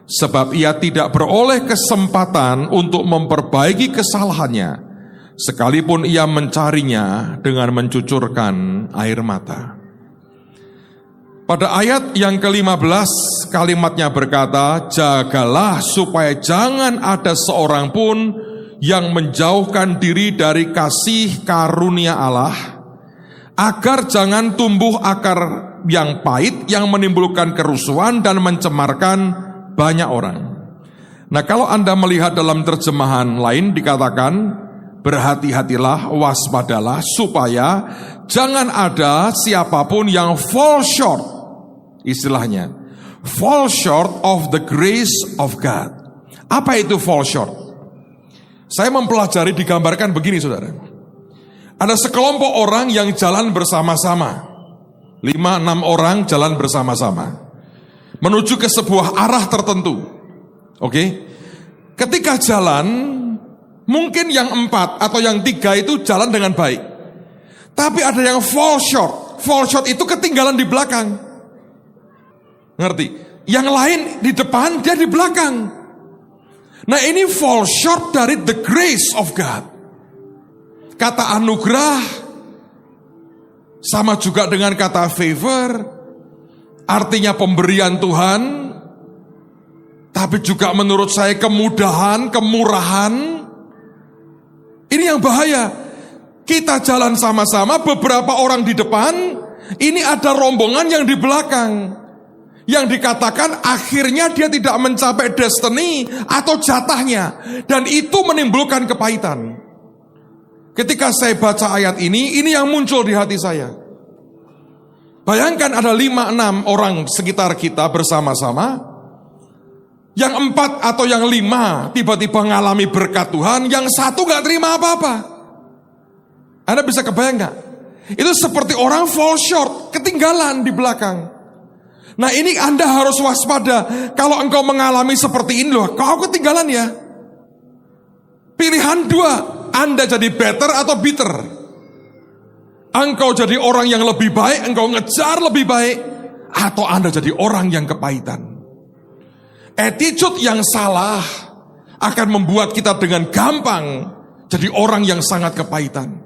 Sebab ia tidak beroleh kesempatan untuk memperbaiki kesalahannya, sekalipun ia mencarinya dengan mencucurkan air mata. Pada ayat yang ke-15 kalimatnya berkata, jagalah supaya jangan ada seorang pun yang menjauhkan diri dari kasih karunia Allah, agar jangan tumbuh akar yang pahit yang menimbulkan kerusuhan dan mencemarkan banyak orang. Nah, kalau Anda melihat dalam terjemahan lain dikatakan, berhati-hatilah, waspadalah, supaya jangan ada siapapun yang fall short, istilahnya, fall short of the grace of God. Apa itu fall short? Saya mempelajari digambarkan begini, saudara. Ada sekelompok orang yang jalan bersama-sama. 5-6 orang jalan bersama-sama menuju ke sebuah arah tertentu. Oke? Ketika jalan, mungkin yang 4 atau yang 3 itu jalan dengan baik. Tapi ada yang fall short. Fall short itu ketinggalan di belakang. Ngerti? Yang lain di depan, dia di belakang. Nah, ini fall short dari the grace of God. Kata anugerah sama juga dengan kata favor, artinya pemberian Tuhan, tapi juga menurut saya kemudahan, kemurahan. Ini yang bahaya. Kita jalan sama-sama, beberapa orang di depan, ini ada rombongan yang di belakang. Yang dikatakan akhirnya dia tidak mencapai destiny atau jatahnya. Dan itu menimbulkan kepahitan. Ketika saya baca ayat ini yang muncul di hati saya. Bayangkan ada 5-6 orang sekitar kita bersama-sama. Yang 4 atau yang 5 tiba-tiba mengalami berkat Tuhan. Yang 1 gak terima apa-apa. Anda bisa kebayang gak? Itu seperti orang fall short, ketinggalan di belakang. Nah, ini Anda harus waspada. Kalau engkau mengalami seperti ini loh, kau ketinggalan ya. Pilihan 2, Anda jadi better atau bitter. Engkau jadi orang yang lebih baik, engkau ngejar lebih baik, atau Anda jadi orang yang kepahitan. Attitude yang salah akan membuat kita dengan gampang jadi orang yang sangat kepahitan.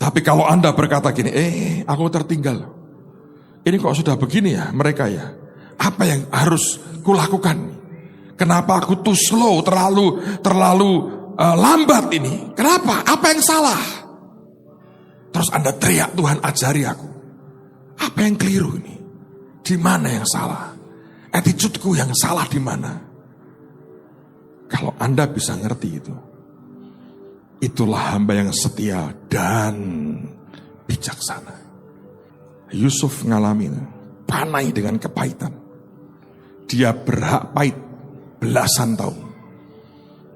Tapi kalau Anda berkata gini, aku tertinggal. Ini kok sudah begini ya mereka ya. Apa yang harus kulakukan? Kenapa aku too slow, terlalu lambat ini? Kenapa? Apa yang salah? Terus Anda teriak, Tuhan ajari aku. Apa yang keliru ini? Di mana yang salah? Attitude-ku yang salah di mana? Kalau Anda bisa ngerti itu, itulah hamba yang setia dan bijaksana. Yusuf ngalamin panai dengan kepahitan. Dia berhak pahit belasan tahun.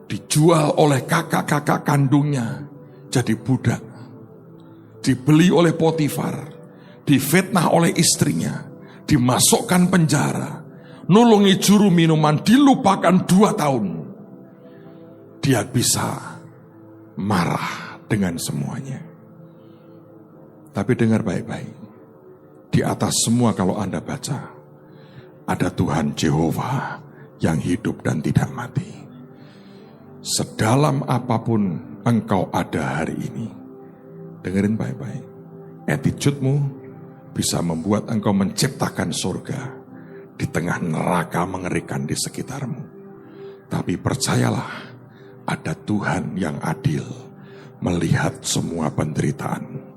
Dijual oleh kakak-kakak kandungnya jadi budak. Dibeli oleh Potifar. Difitnah oleh istrinya. Dimasukkan penjara. Nulungi juru minuman, dilupakan 2 tahun. Dia bisa marah dengan semuanya. Tapi dengar baik-baik. Di atas semua kalau Anda baca, ada Tuhan Jehovah yang hidup dan tidak mati. Sedalam apapun engkau ada hari ini, dengerin baik-baik, attitude-mu bisa membuat engkau menciptakan surga di tengah neraka mengerikan di sekitarmu. Tapi percayalah, ada Tuhan yang adil melihat semua penderitaanmu.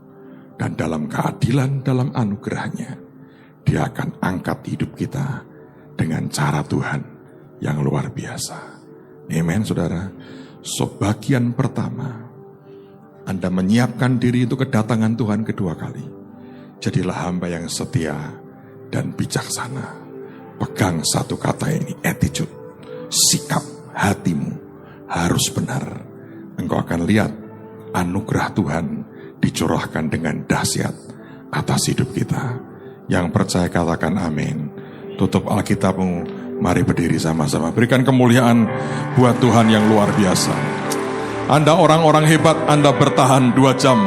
Dan dalam keadilan, dalam anugerahnya, Dia akan angkat hidup kita dengan cara Tuhan yang luar biasa. Amen, saudara. So, bagian pertama, Anda menyiapkan diri untuk kedatangan Tuhan kedua kali. Jadilah hamba yang setia dan bijaksana. Pegang satu kata ini, attitude. Sikap hatimu harus benar. Engkau akan lihat anugerah Tuhan dicurahkan dengan dahsyat atas hidup kita. Yang percaya katakan amin. Tutup Alkitabmu, mari berdiri sama-sama. Berikan kemuliaan buat Tuhan yang luar biasa. Anda orang-orang hebat, Anda bertahan 2 jam.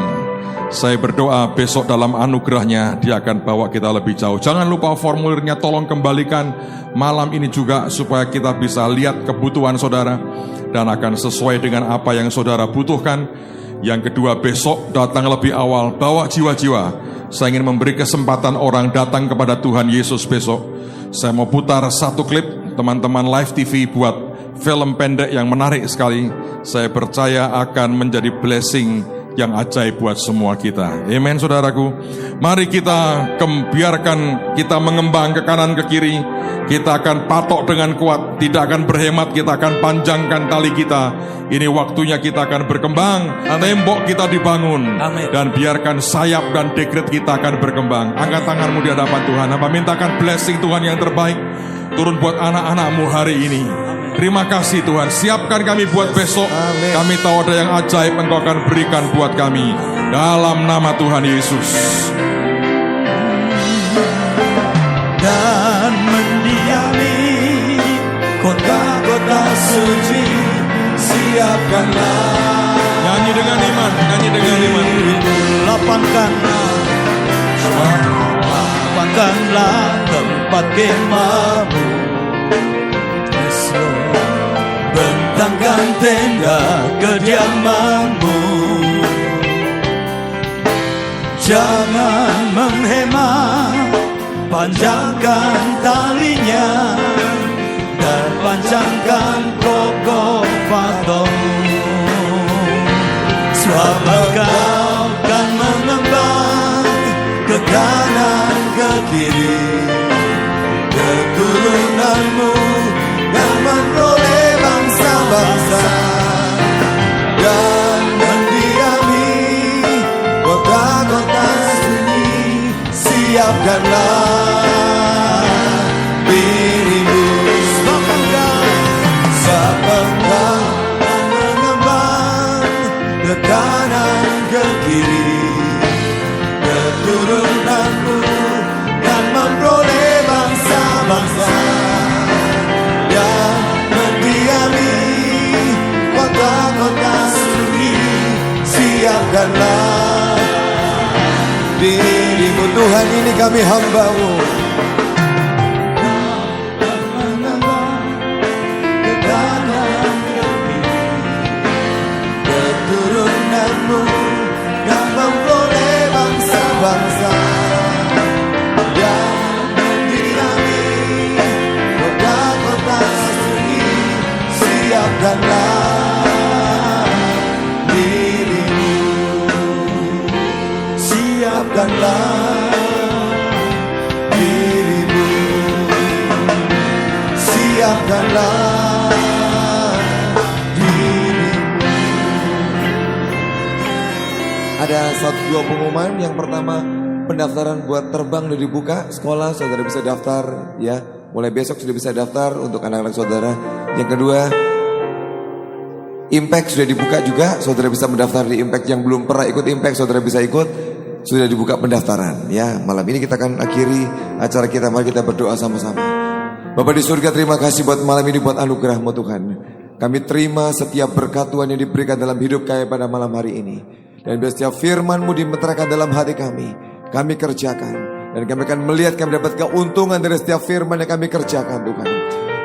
Saya berdoa besok dalam anugerahnya Dia akan bawa kita lebih jauh. Jangan lupa formulirnya, tolong kembalikan malam ini juga supaya kita bisa lihat kebutuhan saudara dan akan sesuai dengan apa yang saudara butuhkan. Yang kedua, besok datang lebih awal, bawa jiwa-jiwa. Saya ingin memberi kesempatan orang datang kepada Tuhan Yesus besok. Saya mau putar satu klip teman-teman Live TV buat film pendek yang menarik sekali. Saya percaya akan menjadi blessing yang ajaib buat semua kita. Amen saudaraku. Mari kita biarkan kita mengembang ke kanan ke kiri. Kita akan patok dengan kuat, tidak akan berhemat, kita akan panjangkan tali kita. Ini waktunya kita akan berkembang. Tembok kita dibangun. Amen. Dan biarkan sayap dan dekret kita akan berkembang. Angkat tanganmu di hadapan Tuhan. Apa mintakan blessing Tuhan yang terbaik turun buat anak-anakmu hari ini. Terima kasih Tuhan, siapkan kami buat besok. Amen. Kami tahu ada yang ajaib Engkau akan berikan buat kami. Dalam nama Tuhan Yesus. Dan mendiami kota-kota suci, siapkanlah. Nyanyi dengan iman, nyanyi dengan iman. Lapangkanlah tempat kemahmu. Bentangkan tenda kediamanmu. Jangan menghemat, panjangkan talinya dan panjangkan pokok patungmu. Sebab engkau akan mengembang ke kanan ke kiri. Keturunanmu dan memperoleh bangsa-bangsa dan mendiami kota-kota sunyi. Siapkanlah dirimu, sebab engkau akan mengembang ke kanan ke kiri. Keturunanmu dan memperoleh bangsa-bangsa yang mendiami kota-kota sunyi. Siapkanlah dirimu, Tuhan, ini kami hamba-Mu. Keturunanmu yang memperoleh bangsa-bangsa yang mendiami kota-kota sunyi. Siapkanlah dirimu, siapkanlah dirimu, siapkanlah dirimu. Ada 1-2 pengumuman. Yang pertama, pendaftaran buat terbang sudah dibuka. Sekolah saudara bisa daftar ya. Mulai besok sudah bisa daftar untuk anak-anak saudara. Yang kedua, Impact sudah dibuka juga. Saudara bisa mendaftar di Impact. Yang belum pernah ikut Impact, saudara bisa ikut. Sudah dibuka pendaftaran ya. Malam ini kita akan akhiri acara kita. Mari kita berdoa sama-sama. Bapa di surga, terima kasih buat malam ini, buat anugerah-Mu Tuhan. Kami terima setiap berkat Tuhan yang diberikan dalam hidup kami pada malam hari ini. Dan biar setiap firman-Mu dimeteraikan dalam hati kami kerjakan. Dan kami akan melihat kami dapat keuntungan dari setiap firman yang kami kerjakan Tuhan.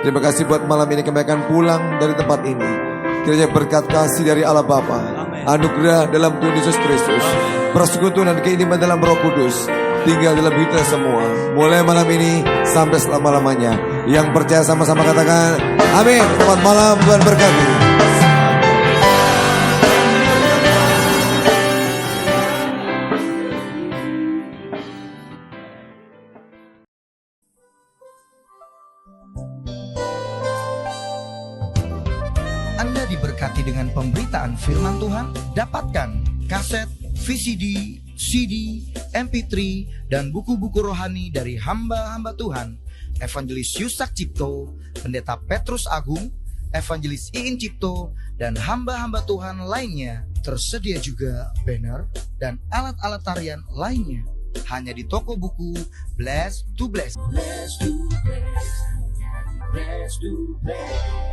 Terima kasih buat malam ini, kami akan pulang dari tempat ini. Kiranya berkat kasih dari Allah Bapa, anugerah dalam Tuhan Yesus Kristus, persekutuan dan keiniman dalam Roh Kudus tinggal dalam hidup kita semua, mulai malam ini sampai selama-lamanya. Yang percaya sama-sama katakan amin. Selamat malam, Tuhan berkati. Anda diberkati dengan pemberitaan firman Tuhan. Dapatkan kaset, VCD, CD, MP3, dan buku-buku rohani dari hamba-hamba Tuhan, Evangelis Yusak Cipto, Pendeta Petrus Agung, Evangelis Iin Cipto, dan hamba-hamba Tuhan lainnya. Tersedia juga banner dan alat-alat tarian lainnya. Hanya di toko buku Bless to Bless. Bless to Bless. Bless to Bless.